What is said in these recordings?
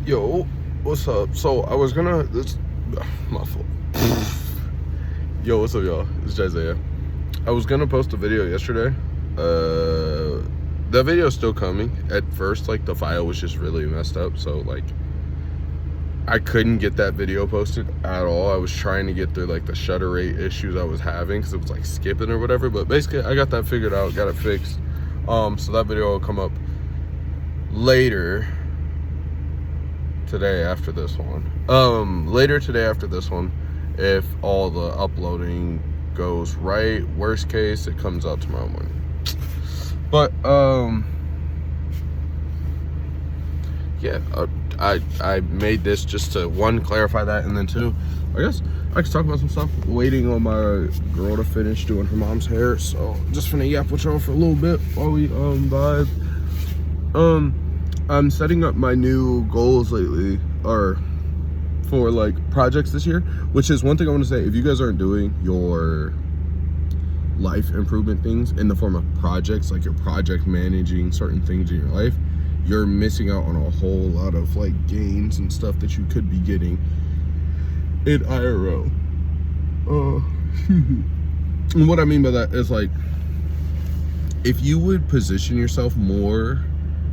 Yo, what's up? So I was gonna my fault. Yo, what's up, y'all? It's Isaiah. I was gonna post a video yesterday. That video's still coming. At first, like, the file was just really messed up, so like I couldn't get that video posted at all. I was trying to get through like the shutter rate issues I was having because it was like skipping or whatever. But basically, I got that figured out, got it fixed. So that video will come up later today after this one. Later today after this one, if all the uploading goes right. Worst case, it comes out tomorrow morning. But yeah, I made this just to, one, clarify that, and then two, I guess I could talk about some stuff. Waiting on my girl to finish doing her mom's hair, so just finna yap with y'all for a little bit while we vibe. I'm setting up my new goals lately, or for like projects this year, which is one thing I want to say. If you guys aren't doing your life improvement things in the form of projects, like you're project managing certain things in your life, you're missing out on a whole lot of like gains and stuff that you could be getting in IRL. And what I mean by that is, like, if you would position yourself more,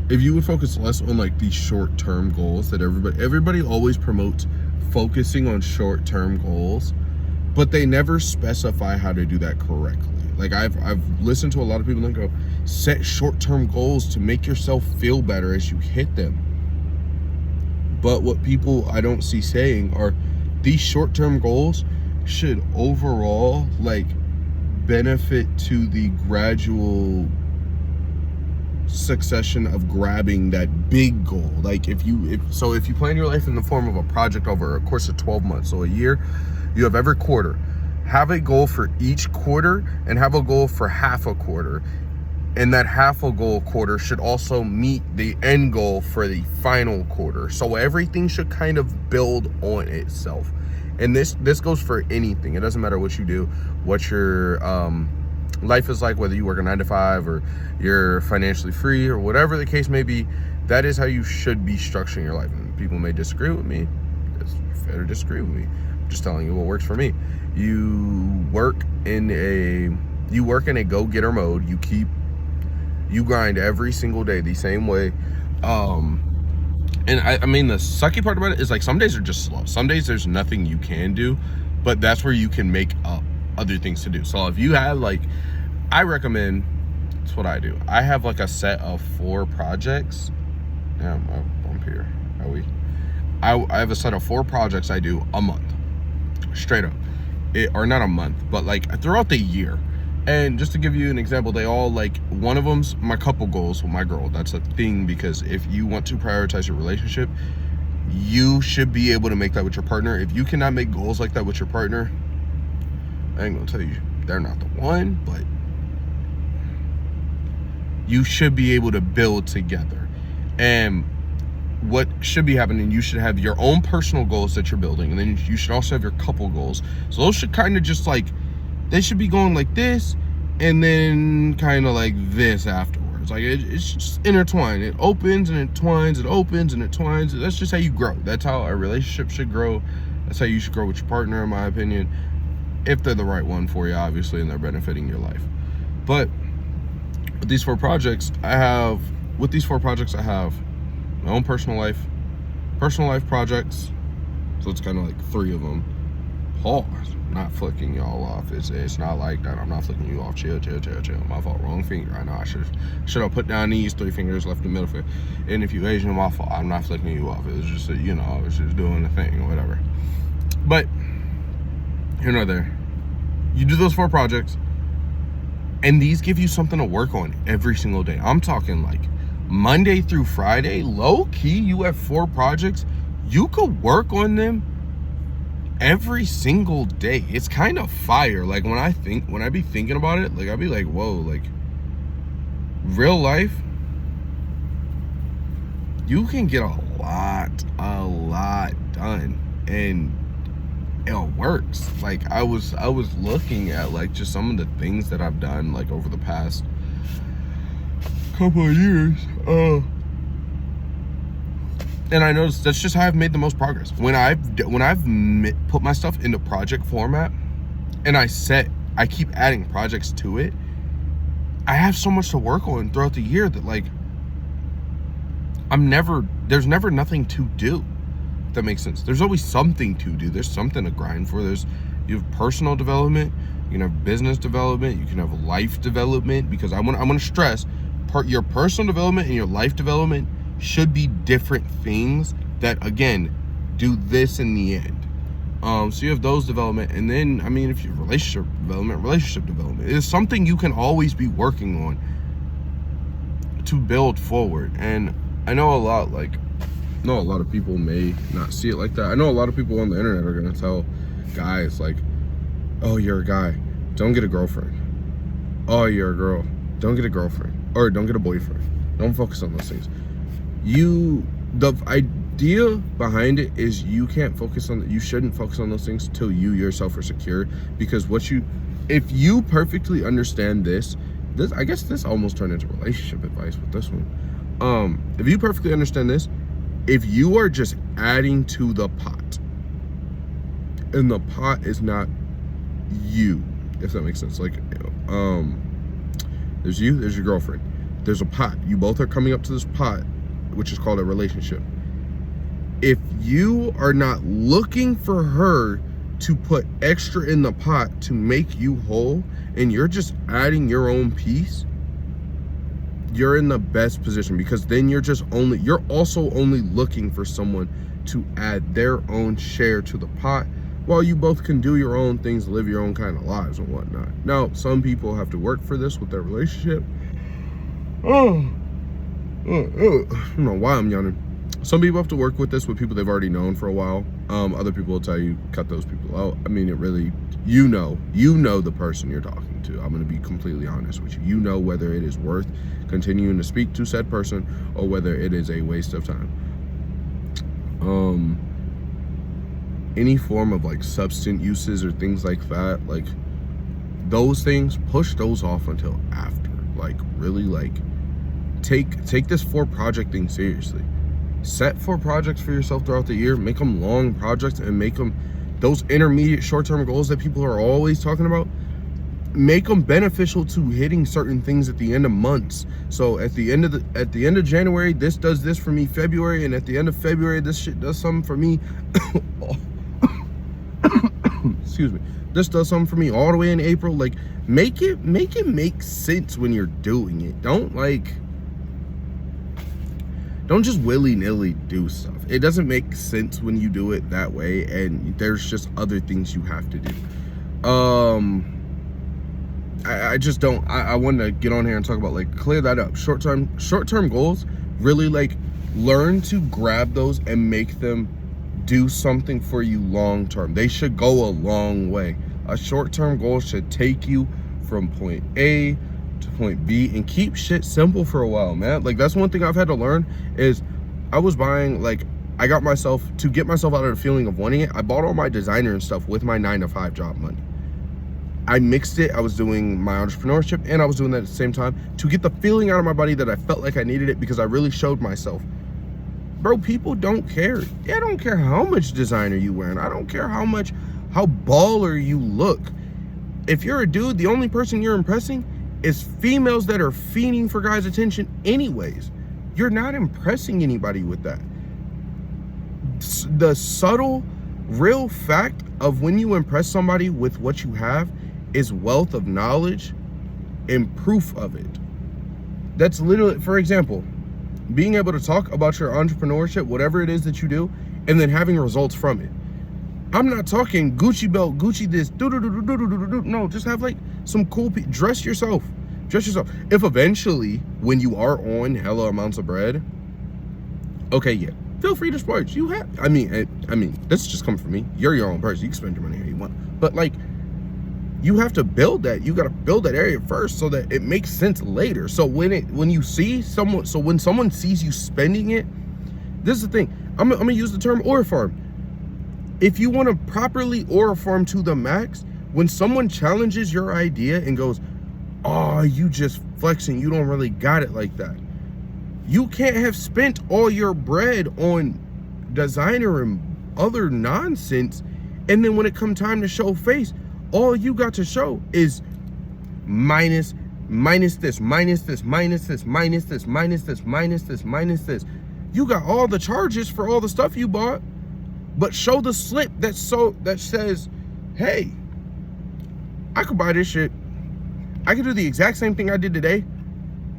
if you would focus less on like these short-term goals that everybody always promotes focusing on short-term goals, but they never specify how to do that correctly. Like I've listened to a lot of people that go, set short-term goals to make yourself feel better as you hit them. But what people I don't see saying are these short-term goals should overall like benefit to the gradual succession of grabbing that big goal. Like if you plan your life in the form of a project over a course of 12 months, so a year, you have every quarter, have a goal for each quarter and have a goal for half a quarter, and that half a goal quarter should also meet the end goal for the final quarter. So everything should kind of build on itself. And this goes for anything. It doesn't matter what you do, what your life is like, whether you work a 9-to-5 or you're financially free or whatever the case may be. That is how you should be structuring your life. And people may disagree with me. It's fair to disagree with me. I'm just telling you what works for me. You work in a go-getter mode. You grind every single day the same way. And I mean, the sucky part about it is, like, some days are just slow. Some days there's nothing you can do, but that's where you can make up other things to do. So if you have, like, I recommend, that's what I do. I have like a set of 4 projects. Yeah, I'm here. Are we? I have a set of 4 projects I do a month, straight up. Or not a month, but like throughout the year. And just to give you an example, they all, like, one of them's my couple goals with my girl. That's a thing, because if you want to prioritize your relationship, you should be able to make that with your partner. If you cannot make goals like that with your partner, I ain't gonna tell you they're not the one, but you should be able to build together. And what should be happening, you should have your own personal goals that you're building, and then you should also have your couple goals. So those should kind of just like, they should be going like this, and then kind of like this afterwards. Like it's just intertwined. It opens and it twines, it opens and it twines. That's just how you grow. That's how a relationship should grow. That's how you should grow with your partner, in my opinion. If they're the right one for you, obviously, and they're benefiting your life. But with these 4 projects, I have my own personal life projects. So it's kind of like 3 of them. Pause. Not flicking y'all off. It's not like that. I'm not flicking you off. Chill. My fault. Wrong finger. I know. I should have put down these 3 fingers, left the middle finger. And if you Asian, my fault. I'm not flicking you off. It was just I was just doing the thing or whatever. But here nor there. You do those 4 projects, and these give you something to work on every single day. I'm talking like Monday through Friday, low key. You have 4 projects. You could work on them every single day. It's kind of fire. Like when I be thinking about it, like I'll be like, whoa, like real life, you can get a lot done, and it works. Like I was looking at like just some of the things that I've done like over the past couple of years. And I noticed that's just how I've made the most progress. When I've put my stuff into project format, and I keep adding projects to it, I have so much to work on throughout the year that like there's never nothing to do. If that makes sense. There's always something to do. There's something to grind for. You have personal development, you can have business development, you can have life development, because I want to stress your personal development and your life development should be different things that, again, do this in the end. So you have those development, and then, I mean, if you have relationship development is something you can always be working on to build forward. And I know a lot of people may not see it like that. I know a lot of people on the internet are gonna tell guys like, oh, you're a guy, don't get a girlfriend. Oh, you're a girl, don't get a girlfriend, or don't get a boyfriend. Don't focus on those things. The idea behind it is you shouldn't focus on those things till you yourself are secure, because if you perfectly understand this, I guess this almost turned into relationship advice with this one. If you perfectly understand this, if you are just adding to the pot, and the pot is not you, if that makes sense, like, there's you, there's your girlfriend, there's a pot, you both are coming up to this pot, which is called a relationship. If you are not looking for her to put extra in the pot to make you whole, and you're just adding your own piece, you're in the best position, because then you're also only looking for someone to add their own share to the pot, while you both can do your own things, live your own kind of lives and whatnot. Now, some people have to work for this with their relationship. I don't know why I'm yawning. Some people have to work with this with people they've already known for a while. Other people will tell you, cut those people out. I mean, it really, you know the person you're talking to. I'm going to be completely honest with you. You know whether it is worth continuing to speak to said person, or whether it is a waste of time. Any form of like substance uses or things like that, like those things, push those off until after. Like, really, like, take this 4 project thing seriously. Set 4 projects for yourself throughout the year. Make them long projects, and make them those intermediate short-term goals that people are always talking about. Make them beneficial to hitting certain things at the end of months. So at the end of January, this does this for me. February, and at the end of February, this shit does something for me. Excuse me. This does something for me all the way in April. Like, make it make sense when you're doing it. Don't just willy-nilly do stuff. It doesn't make sense when you do it that way, and there's just other things you have to do. I just don't. I wanted to get on here and talk about, like, clear that up. Short-term goals, really, like, learn to grab those and make them do something for you long-term. They should go a long way. A short-term goal should take you from point A to point B, and keep shit simple for a while, man. Like, that's one thing I've had to learn is I was buying, like, I got myself, to get myself out of the feeling of wanting it, I bought all my designer and stuff with my 9-to-5 job money. I mixed it. I was doing my entrepreneurship, and I was doing that at the same time to get the feeling out of my body that I felt like I needed it, because I really showed myself. Bro, people don't care. I don't care how much designer you wearing. I don't care how baller you look. If you're a dude, the only person you're impressing is females that are fiending for guys' attention anyways. You're not impressing anybody with that. The subtle, real fact of when you impress somebody with what you have is wealth of knowledge and proof of it. That's literally, for example, being able to talk about your entrepreneurship, whatever it is that you do, and then having results from it. I'm not talking Gucci belt, Gucci this, no, just have like some cool, dress yourself. If eventually, when you are on hella amounts of bread, okay, yeah, feel free to splurge. You have, I mean, this just comes from me. You're your own person. You can spend your money how you want, but like, you have to build that. You got to build that area first so that it makes sense later. So when you see someone, so when someone sees you spending it, this is the thing. I'm gonna use the term aura farm. If you want to properly aura farm to the max, when someone challenges your idea and goes, "Oh, you just flexing. You don't really got it like that." You can't have spent all your bread on designer and other nonsense, and then when it come time to show face, all you got to show is minus this. You got all the charges for all the stuff you bought, but show the slip that says, hey, I could buy this shit. I could do the exact same thing I did today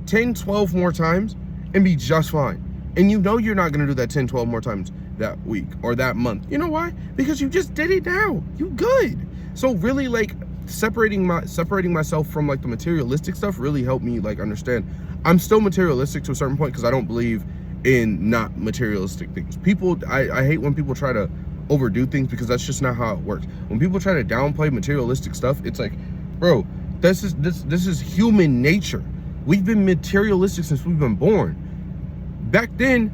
10, 12 more times and be just fine. And you know you're not gonna do that 10, 12 more times that week or that month. You know why? Because you just did it now. You good. So really, like, separating myself from like the materialistic stuff really helped me like understand I'm still materialistic to a certain point, because I don't believe in not materialistic things. I hate when people try to overdo things, because that's just not how it works. When people try to downplay materialistic stuff, it's like, bro, this is human nature. We've been materialistic since we've been born. Back then,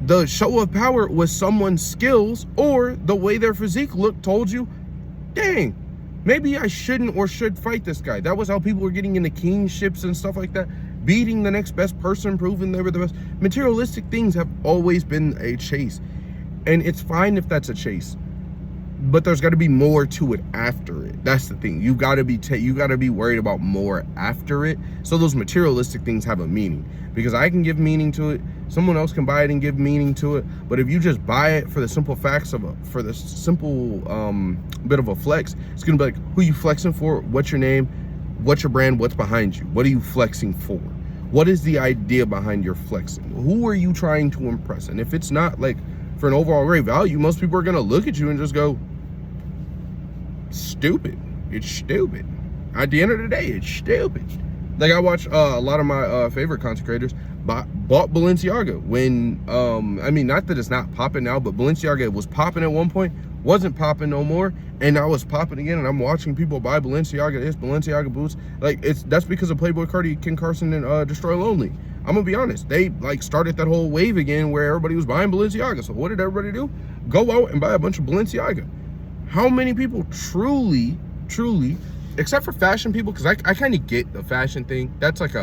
the show of power was someone's skills or the way their physique looked told you, dang, maybe I shouldn't or should fight this guy. That was how people were getting into kingships and stuff like that, beating the next best person, proving they were the best. Materialistic things have always been a chase, and it's fine if that's a chase, but there's got to be more to it after it. That's the thing. You got to be worried about more after it, so those materialistic things have a meaning, because I can give meaning to it, someone else can buy it and give meaning to it. But if you just buy it for the simple facts of for the simple bit of a flex, it's gonna be like, who you flexing for? What's your name? What's your brand? What's behind you? What are you flexing for? What is the idea behind your flexing? Who are you trying to impress? And if it's not like for an overall great value, most people are gonna look at you and just go, stupid. It's stupid. At the end of the day, it's stupid. Like, I watch a lot of my favorite content creators bought Balenciaga when, I mean, not that it's not popping now, but Balenciaga was popping at one point, wasn't popping no more, and now it's popping again, and I'm watching people buy Balenciaga boots. Like, that's because of Playboy Cardi, Ken Carson, and Destroy Lonely. I'm gonna be honest, they like started that whole wave again where everybody was buying Balenciaga. So what did everybody do? Go out and buy a bunch of Balenciaga. How many people truly, except for fashion people, because I kind of get the fashion thing. That's like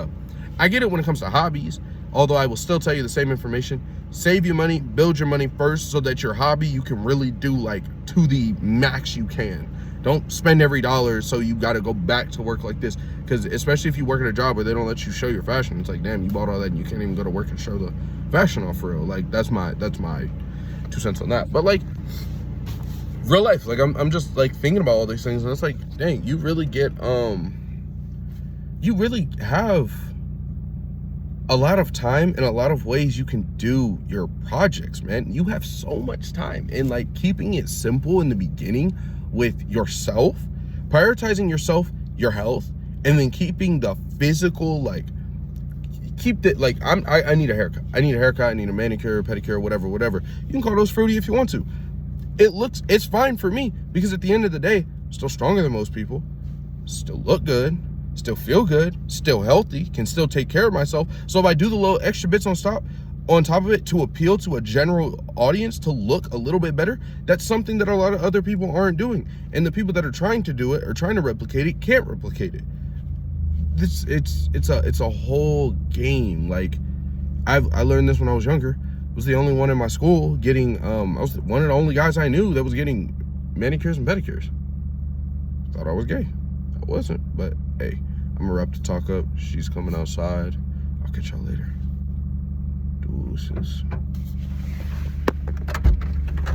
I get it when it comes to hobbies, although I will still tell you the same information. Save your money, build your money first, so that your hobby you can really do like to the max you can. Don't spend every dollar so you got to go back to work like this, because especially if you work at a job where they don't let you show your fashion, it's like, damn, you bought all that and you can't even go to work and show the fashion off for real. Like, that's my 2 cents on that. But like, real life, like, I'm just like thinking about all these things, and it's like, dang, you really have a lot of time and a lot of ways you can do your projects, man. You have so much time, and like keeping it simple in the beginning with yourself, prioritizing yourself, your health, and then keeping the physical, like, keep it like, I need a haircut. I need a manicure, pedicure, whatever. You can call those fruity if you want to. It's fine for me, because at the end of the day, I'm still stronger than most people, still look good, still feel good, still healthy, can still take care of myself. So if I do the little extra bits on top of it to appeal to a general audience, to look a little bit better, that's something that a lot of other people aren't doing. And the people that are trying to do it or trying to replicate it can't replicate it. It's a whole game. Like, I learned this when I was younger. Was the only one in my school getting, I was one of the only guys I knew that was getting manicures and pedicures. Thought I was gay. I wasn't, but hey, I'm gonna wrap the talk up. She's coming outside. I'll catch y'all later. Deuces.